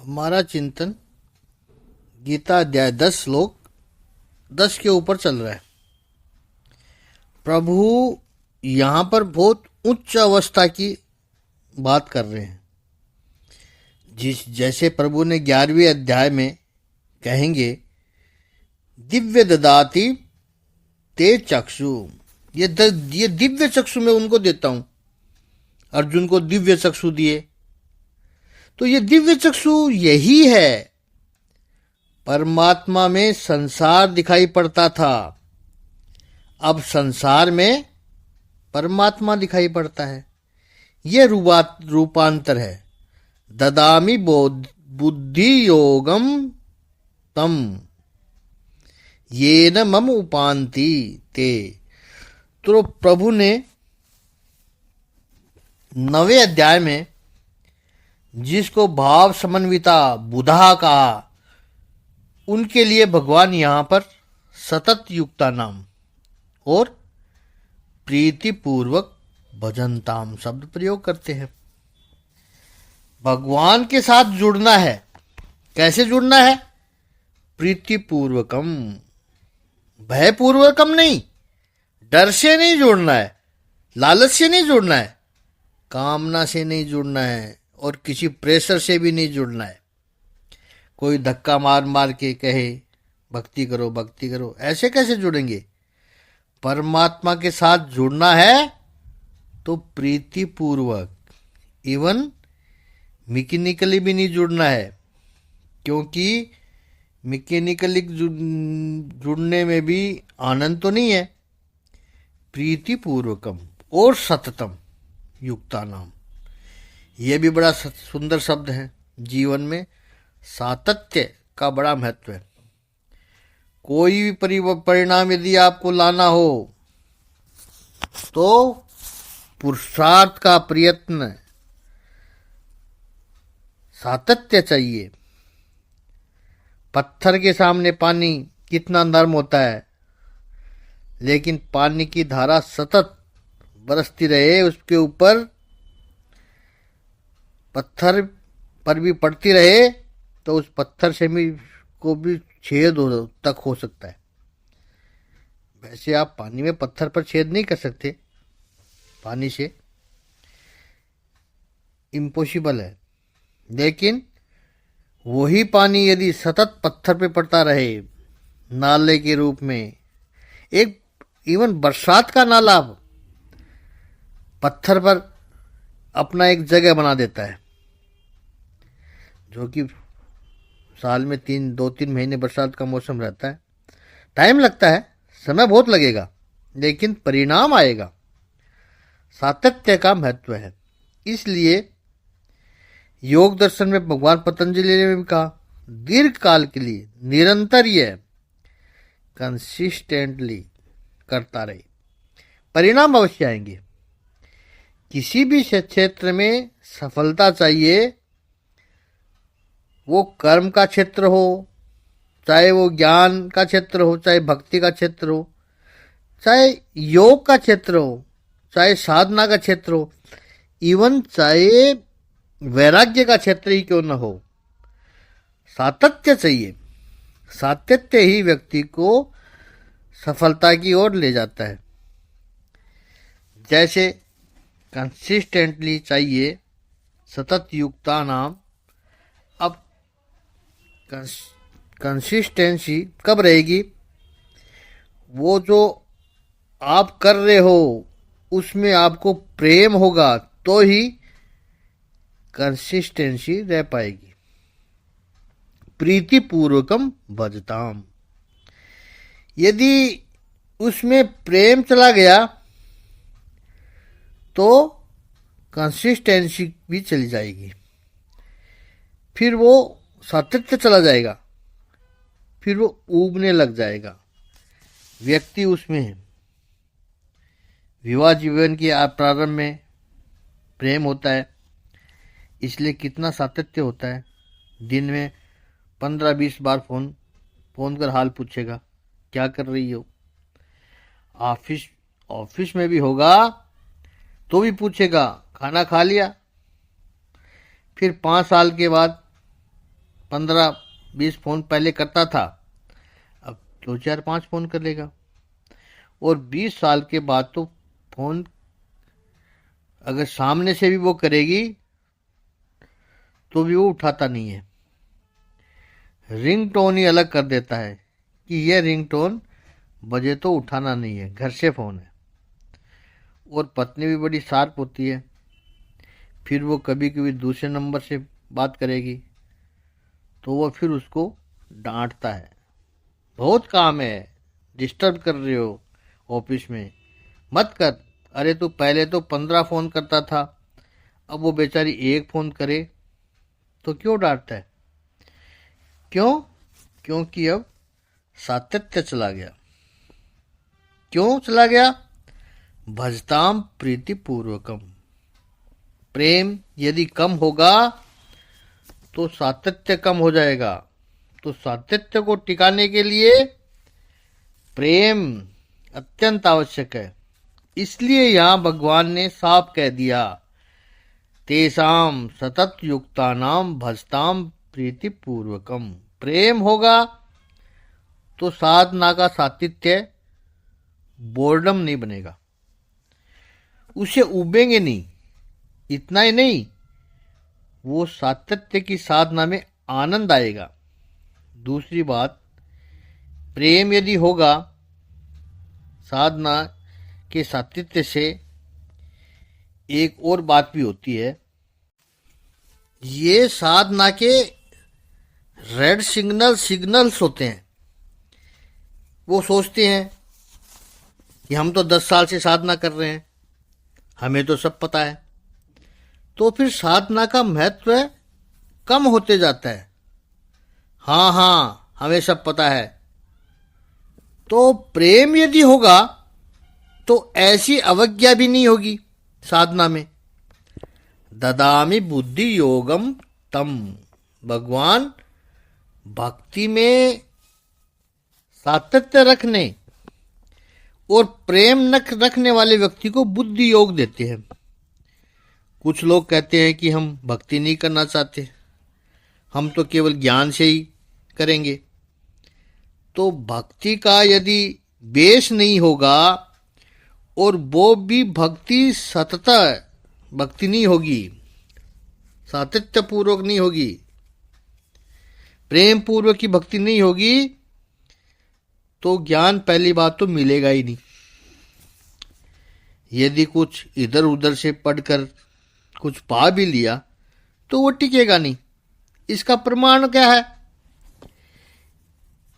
हमारा चिंतन गीता अध्याय 10 श्लोक 10 के ऊपर चल रहा है। प्रभु यहाँ पर बहुत उच्च अवस्था की बात कर रहे हैं। जैसे प्रभु ने 11वें अध्याय में कहेंगे, दिव्य ददाति ते चक्षु, ये दिव्य चक्षु मैं उनको देता हूं। अर्जुन को दिव्य चक्षु दिए, तो ये दिव्य चक्षु यही है। परमात्मा में संसार दिखाई पड़ता था, अब संसार में परमात्मा दिखाई पड़ता है। यह रूपांतर है। ददामि बुद्धि योगम तम येन मम उपांति ते। तो प्रभु ने 9वें अध्याय में जिसको भाव समन्विता बुधा कहा, उनके लिए भगवान यहां पर सतत युक्ता नाम और प्रीतिपूर्वक भजनताम शब्द प्रयोग करते हैं। भगवान के साथ जुड़ना है। कैसे जुड़ना है? प्रीतिपूर्वकम, भयपूर्वकम नहीं, डर से नहीं जुड़ना है, लालच से नहीं जुड़ना है, कामना से नहीं जुड़ना है और किसी प्रेशर से भी नहीं जुड़ना है। कोई धक्का मार मार के कहे भक्ति करो भक्ति करो, ऐसे कैसे जुड़ेंगे? परमात्मा के साथ जुड़ना है तो प्रीतिपूर्वक, इवन मैकेनिकली भी नहीं जुड़ना है, क्योंकि मैकेनिकली जुड़ने में भी आनंद तो नहीं है। प्रीतिपूर्वकम और सततम युक्ता नाम, यह भी बड़ा सुंदर शब्द है। जीवन में सातत्य का बड़ा महत्व है। कोई भी परिणाम यदि आपको लाना हो तो पुरुषार्थ का प्रयत्न, सातत्य चाहिए। पत्थर के सामने पानी कितना नरम होता है, लेकिन पानी की धारा सतत बरसती रहे, उसके ऊपर पत्थर पर भी पड़ती रहे, तो उस पत्थर से भी को भी छेद तक हो सकता है। वैसे आप पानी में पत्थर पर छेद नहीं कर सकते, पानी से इम्पॉसिबल है। लेकिन वही पानी यदि सतत पत्थर पे पड़ता रहे, नाले के रूप में, एक इवन बरसात का नाला पत्थर पर अपना एक जगह बना देता है, जो कि साल में 2-3 महीने बरसात का मौसम रहता है। टाइम लगता है, समय बहुत लगेगा, लेकिन परिणाम आएगा। सातत्य का महत्व है। इसलिए योग दर्शन में भगवान पतंजलि ने भी कहा, दीर्घ काल के लिए निरंतर यह कंसिस्टेंटली करता रहे, परिणाम अवश्य आएंगे। किसी भी क्षेत्र में सफलता चाहिए, वो कर्म का क्षेत्र हो, चाहे वो ज्ञान का क्षेत्र हो, चाहे भक्ति का क्षेत्र हो, चाहे योग का क्षेत्र हो, चाहे साधना का क्षेत्र हो, इवन चाहे वैराग्य का क्षेत्र ही क्यों न हो, सातत्य चाहिए। सातत्य ही व्यक्ति को सफलता की ओर ले जाता है। जैसे कंसिस्टेंटली चाहिए सतत युक्ता नाम। अब कंसिस्टेंसी कब रहेगी? वो जो आप कर रहे हो उसमें आपको प्रेम होगा तो ही कंसिस्टेंसी रह पाएगी। प्रीतिपूर्वकम भजताम, यदि उसमें प्रेम चला गया तो कंसिस्टेंसी भी चली जाएगी, फिर वो सातत्य चला जाएगा, फिर वो ऊबने लग जाएगा। व्यक्ति उसमें है। विवाह जीवन के प्रारंभ में प्रेम होता है, इसलिए कितना सातत्य होता है। दिन में 15-20 बार फोन कर हाल पूछेगा, क्या कर रही हो। ऑफिस में भी होगा तो भी पूछेगा, खाना खा लिया। फिर 5 साल के बाद 15-20 फोन पहले करता था, अब 2-4-5 फोन कर लेगा। और 20 साल के बाद तो फोन अगर सामने से भी वो करेगी तो भी वो उठाता नहीं है। रिंगटोन ही अलग कर देता है कि यह रिंगटोन बजे तो उठाना नहीं है, घर से फोन है। और पत्नी भी बड़ी शार्प होती है, फिर वो कभी कभी दूसरे नंबर से बात करेगी तो वो फिर उसको डांटता है, बहुत काम है, डिस्टर्ब कर रहे हो ऑफिस में, मत कर। अरे तू पहले तो 15 फोन करता था, अब वो बेचारी एक फोन करे तो क्यों डांटता है? क्यों? क्योंकि अब सातत्य चला गया। क्यों चला गया? भजताम प्रीति पूर्वकम। प्रेम यदि कम होगा तो सातत्य कम हो जाएगा। तो सातत्य को टिकाने के लिए प्रेम अत्यंत आवश्यक है। इसलिए यहां भगवान ने साफ कह दिया, तेसाम सतत युक्तानाम भजताम प्रीति पूर्वकम। प्रेम होगा तो साधना का सातत्य बोर्डम नहीं बनेगा, उसे उबेंगे नहीं। इतना ही नहीं, वो सातत्य की साधना में आनंद आएगा। दूसरी बात, प्रेम यदि होगा साधना के सातत्य से, एक और बात भी होती है, ये साधना के रेड सिग्नल्स होते हैं। वो सोचते हैं कि हम तो 10 साल से साधना कर रहे हैं, हमें तो सब पता है। तो फिर साधना का महत्व कम होते जाता है। हाँ हाँ, हमें सब पता है। तो प्रेम यदि होगा तो ऐसी अवज्ञा भी नहीं होगी साधना में। ददामि बुद्धि योगम तम। भगवान भक्ति में सातत्य रखने और प्रेम रखने वाले व्यक्ति को बुद्धि योग देते हैं। कुछ लोग कहते हैं कि हम भक्ति नहीं करना चाहते, हम तो केवल ज्ञान से ही करेंगे। तो भक्ति का यदि बेस नहीं होगा और वो भी भक्ति सतता भक्ति नहीं होगी, सातत्य पूर्वक नहीं होगी, प्रेम पूर्वक की भक्ति नहीं होगी, तो ज्ञान पहली बात तो मिलेगा ही नहीं। यदि कुछ इधर उधर से पढ़कर कुछ पा भी लिया तो वो टिकेगा नहीं। इसका प्रमाण क्या है?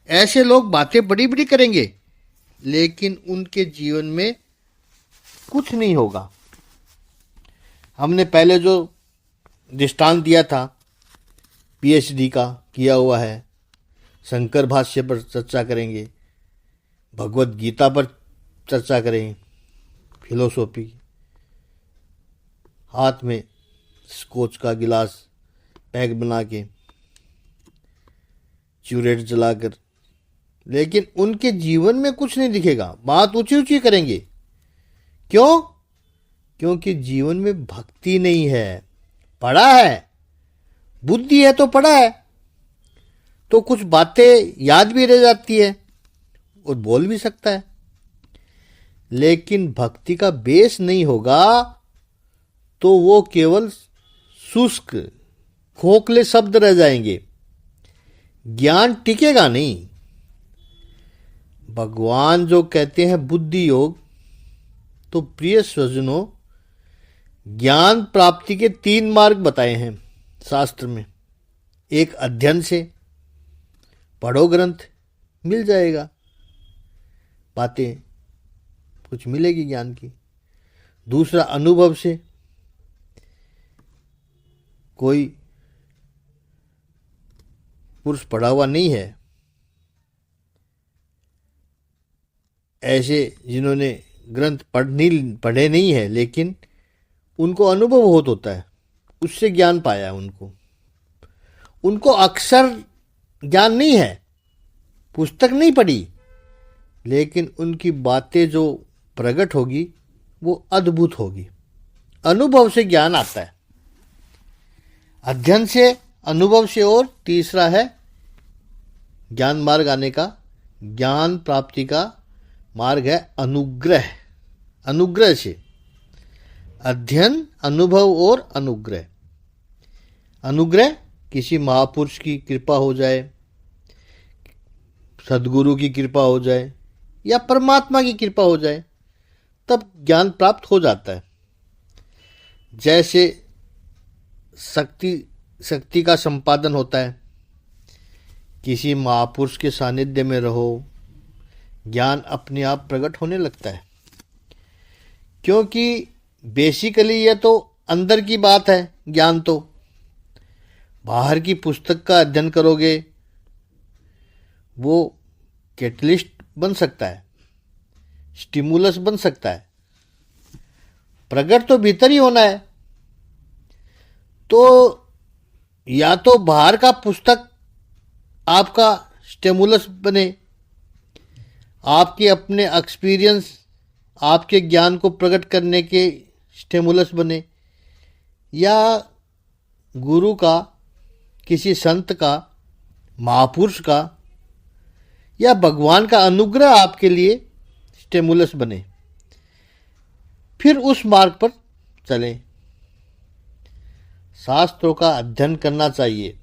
ऐसे लोग बातें बड़ी बड़ी करेंगे लेकिन उनके जीवन में कुछ नहीं होगा। हमने पहले जो दृष्टांत दिया था पीएचडी का किया हुआ है, शंकर भाष्य पर चर्चा करेंगे, भगवत गीता पर चर्चा करेंगे, फिलोसॉफी, हाथ में स्कॉच का गिलास पैक बना के, च्यूरेट जलाकर, लेकिन उनके जीवन में कुछ नहीं दिखेगा। बात ऊंची ऊंची करेंगे, क्यों? क्योंकि जीवन में भक्ति नहीं है। पढ़ा है, बुद्धि है तो पढ़ा है, तो कुछ बातें याद भी रह जाती है और बोल भी सकता है, लेकिन भक्ति का बेस नहीं होगा तो वो केवल शुष्क खोखले शब्द रह जाएंगे, ज्ञान टिकेगा नहीं। भगवान जो कहते हैं बुद्धि योग, तो प्रिय स्वजनों, ज्ञान प्राप्ति के 3 मार्ग बताए हैं शास्त्र में। एक अध्ययन से, पढ़ो ग्रंथ, मिल जाएगा, बातें कुछ मिलेगी ज्ञान की। दूसरा अनुभव से, कोई पुरुष पढ़ा हुआ नहीं है, ऐसे जिन्होंने ग्रंथ पढ़े नहीं है लेकिन उनको अनुभव बहुत होता है, उससे ज्ञान पाया उनको अक्षर ज्ञान नहीं है, पुस्तक नहीं पढ़ी, लेकिन उनकी बातें जो प्रकट होगी वो अद्भुत होगी। अनुभव से ज्ञान आता है, अध्ययन से अनुभव से, और तीसरा है ज्ञान मार्ग आने का, ज्ञान प्राप्ति का मार्ग है अनुग्रह। अनुग्रह से अध्ययन, अनुभव और अनुग्रह। अनुग्रह किसी महापुरुष की कृपा हो जाए, सदगुरु की कृपा हो जाए या परमात्मा की कृपा हो जाए, तब ज्ञान प्राप्त हो जाता है। जैसे शक्ति का संपादन होता है, किसी महापुरुष के सानिध्य में रहो, ज्ञान अपने आप प्रकट होने लगता है। क्योंकि बेसिकली यह तो अंदर की बात है। ज्ञान तो बाहर की पुस्तक का अध्ययन करोगे, वो कैटलिस्ट बन सकता है, स्टिमुलस बन सकता है। प्रकट तो भीतर ही होना है। तो या तो बाहर का पुस्तक आपका स्टिमुलस बने, आपके अपने एक्सपीरियंस आपके ज्ञान को प्रकट करने के स्टिमुलस बने, या गुरु का, किसी संत का, महापुरुष का या भगवान का अनुग्रह आपके लिए स्टिमुलस बने, फिर उस मार्ग पर चलें। शास्त्रों का अध्ययन करना चाहिए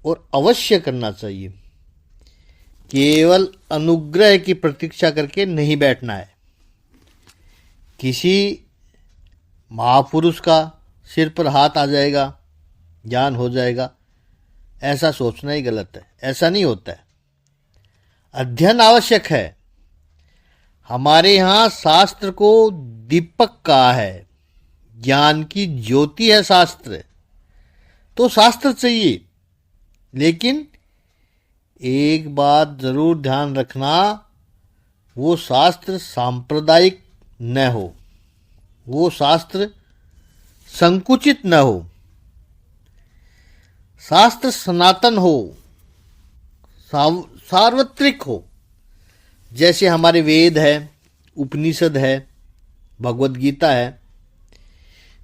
और अवश्य करना चाहिए। केवल अनुग्रह की प्रतीक्षा करके नहीं बैठना है। किसी महापुरुष का सिर पर हाथ आ जाएगा, ज्ञान हो जाएगा, ऐसा सोचना ही गलत है। ऐसा नहीं होता है। अध्ययन आवश्यक है। हमारे यहाँ शास्त्र को दीपक कहा है, ज्ञान की ज्योति है शास्त्र। तो शास्त्र चाहिए, लेकिन एक बात जरूर ध्यान रखना, वो शास्त्र सांप्रदायिक न हो, वो शास्त्र संकुचित न हो, शास्त्र सनातन हो, सार्वत्रिक हो। जैसे हमारे वेद है, उपनिषद है, भगवत गीता है,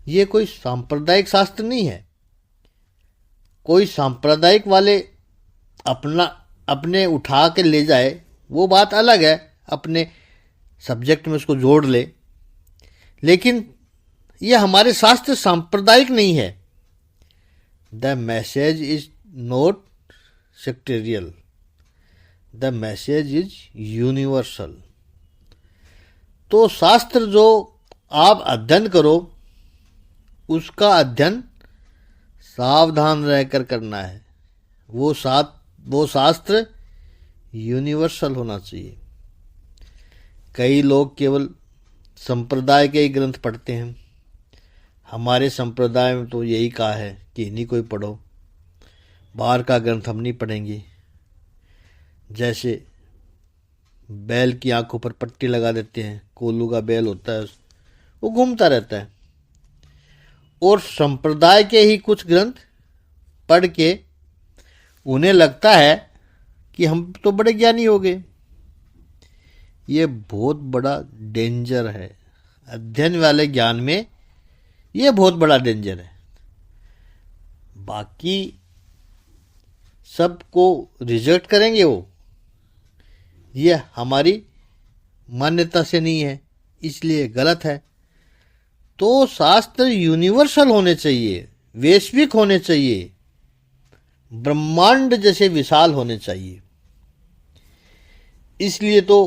ये कोई सांप्रदायिक शास्त्र नहीं है। कोई सांप्रदायिक वाले अपने उठा के ले जाए, वो बात अलग है, अपने सब्जेक्ट में उसको जोड़ ले, लेकिन ये हमारे शास्त्र सांप्रदायिक नहीं है। The message is not sectarian, the message is universal. तो शास्त्र जो आप अध्ययन करो, उसका अध्ययन सावधान रहकर करना है। वो शास्त्र यूनिवर्सल होना चाहिए। कई लोग केवल संप्रदाय के ही ग्रंथ पढ़ते हैं। हमारे संप्रदाय में तो यही कहा है कि इन्हीं को ही पढ़ो, बाहर का ग्रंथ हम नहीं पढ़ेंगे। जैसे बैल की आंखों पर पट्टी लगा देते हैं, कोल्लू का बैल होता है, वो घूमता रहता है, और संप्रदाय के ही कुछ ग्रंथ पढ़ के उन्हें लगता है कि हम तो बड़े ज्ञानी हो गए। ये बहुत बड़ा डेंजर है। अध्ययन वाले ज्ञान में ये बहुत बड़ा डेंजर है। बाकी सबको रिजेक्ट करेंगे वो, ये हमारी मान्यता से नहीं है, इसलिए गलत है। तो शास्त्र यूनिवर्सल होने चाहिए, वैश्विक होने चाहिए, ब्रह्मांड जैसे विशाल होने चाहिए। इसलिए तो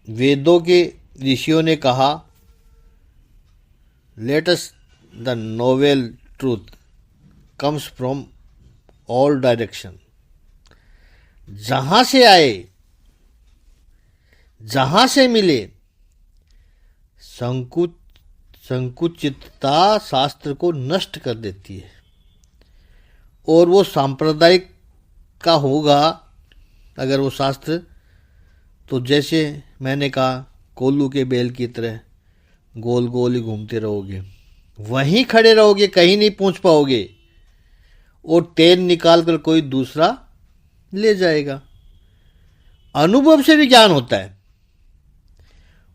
वेदों के ऋषियों ने कहा, let us the novel truth comes from all direction. जहां से आए, जहां से मिले, संकुचितता शास्त्र को नष्ट कर देती है। और वो सांप्रदायिक का होगा अगर वो शास्त्र, तो जैसे मैंने कहा, कोल्लू के बैल की तरह गोल गोल ही घूमते रहोगे, वहीं खड़े रहोगे, कहीं नहीं पहुंच पाओगे, और तेल निकाल कर कोई दूसरा ले जाएगा। अनुभव से भी ज्ञान होता है।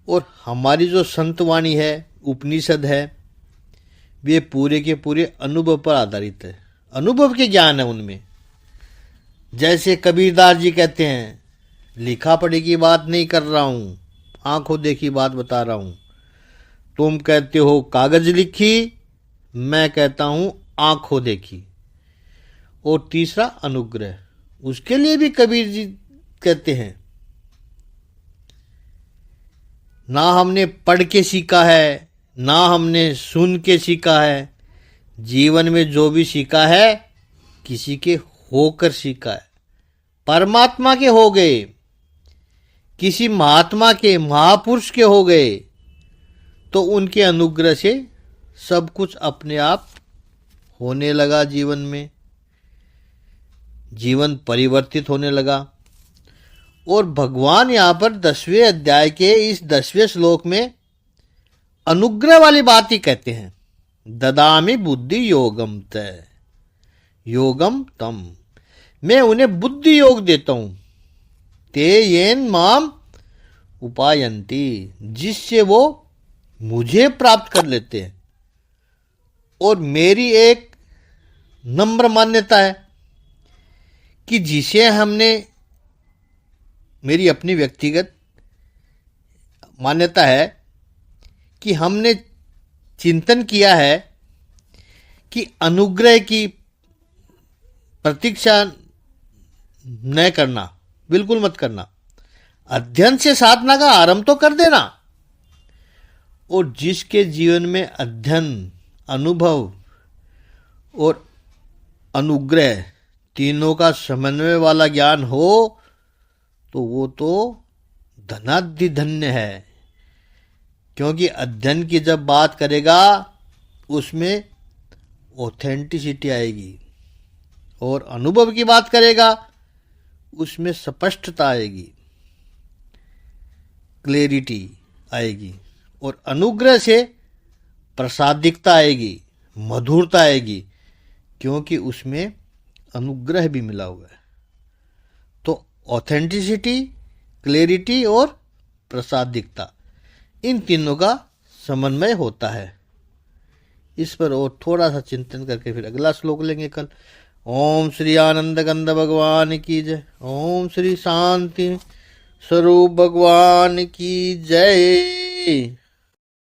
और हमारी जो संतवाणी है, उपनिषद है, वे पूरे के पूरे अनुभव पर आधारित है। अनुभव के ज्ञान है उनमें। जैसे कबीरदास जी कहते हैं, लिखा पढ़ी की बात नहीं कर रहा हूं, आंखों देखी बात बता रहा हूं। तुम कहते हो कागज लिखी, मैं कहता हूं आंखों देखी। और तीसरा अनुग्रह, उसके लिए भी कबीर जी कहते हैं, ना हमने पढ़ के सीखा है, ना हमने सुन के सीखा है, जीवन में जो भी सीखा है किसी के होकर सीखा है। परमात्मा के हो गए, किसी महात्मा के, महापुरुष के हो गए, तो उनके अनुग्रह से सब कुछ अपने आप होने लगा। जीवन में जीवन परिवर्तित होने लगा। और भगवान यहां पर 10वें अध्याय के इस 10वें श्लोक में अनुग्रह वाली बात ही कहते हैं। ददामि बुद्धि योगम तय योगम तम, मैं उन्हें बुद्धि योग देता हूं, ते येन माम उपायंती, जिससे वो मुझे प्राप्त कर लेते हैं। और मेरी एक नम्र मान्यता है कि जिसे हमने, मेरी अपनी व्यक्तिगत मान्यता है कि हमने चिंतन किया है कि अनुग्रह की प्रतीक्षा न करना, बिल्कुल मत करना। अध्ययन से साधना का आरंभ तो कर देना। और जिसके जीवन में अध्ययन, अनुभव और अनुग्रह तीनों का समन्वय वाला ज्ञान हो, तो वो तो धनाढ्य धन्य है। क्योंकि अध्ययन की जब बात करेगा उसमें ऑथेंटिसिटी आएगी, और अनुभव की बात करेगा उसमें स्पष्टता आएगी, क्लैरिटी आएगी, और अनुग्रह से प्रसादिकता आएगी, मधुरता आएगी, क्योंकि उसमें अनुग्रह भी मिला हुआ है। तो ऑथेंटिसिटी, क्लैरिटी और प्रसादिकता, इन तीनों का समन्वय होता है। इस पर और थोड़ा सा चिंतन करके फिर अगला श्लोक लेंगे कल। ओम श्री आनंद गंध भगवान की जय। ओम श्री शांति स्वरूप भगवान की जय।